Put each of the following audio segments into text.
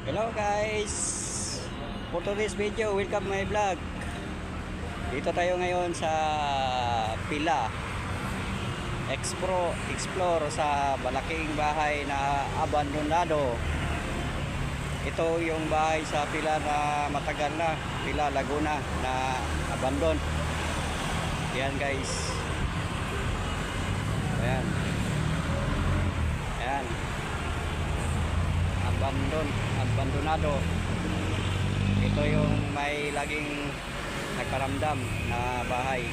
Hello guys, for today's video, welcome my vlog. Dito tayo ngayon sa Pila Explore sa malaking bahay na abandonado. Ito yung bahay sa Pila na matagal na, Pila Laguna, na abandon. Yan guys. Ayan. Ayan. Abandonado. Ito yung may laging nagparamdam na bahay.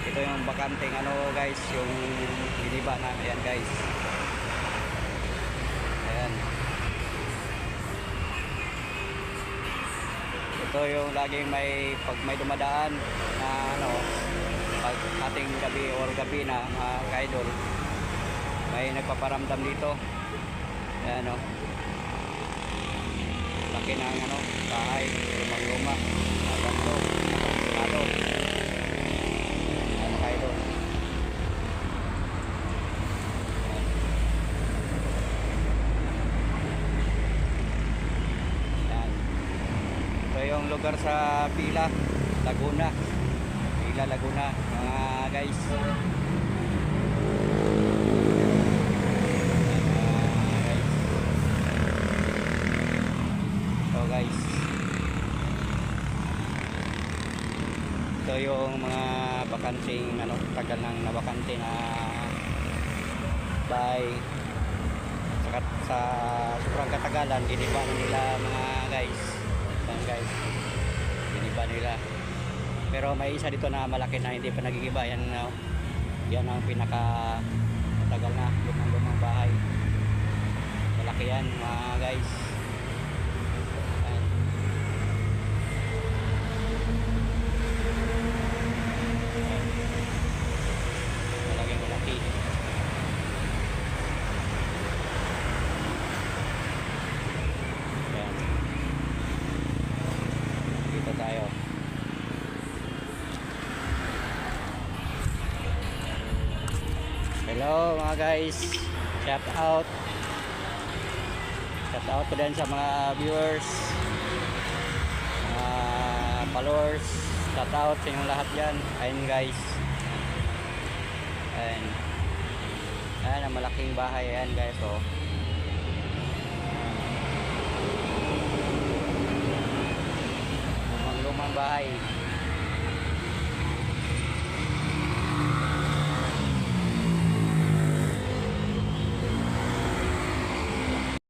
Ito yung bakanting guys, yung biniba na. Ayan guys. Ayan. Ito yung laging pag may dumadaan na pag ating gabi na mga kaidol, may nagpaparamdam dito. Ayan laki ng bahay, lumang-luma, abandonado. Ayan kayo doon. Ayan. Ito yung lugar sa Pila Laguna, mga guys. Guys, ito yung mga bakanting tagal nang nabakante na bahay. Sa sobrang katagalan, diniba nila mga guys. Yan guys, diniba nila. Pero may isa dito na malaki na hindi pa nagigiba. Yan ang pinaka tagal na lumang bahay. Malaki yan mga guys. Tayo. Hello mga guys, shout out ko din sa mga viewers, mga followers, shout out sa inyong lahat yan. Ayun guys, ayun ang malaking bahay. Ayan guys, lumang bahay.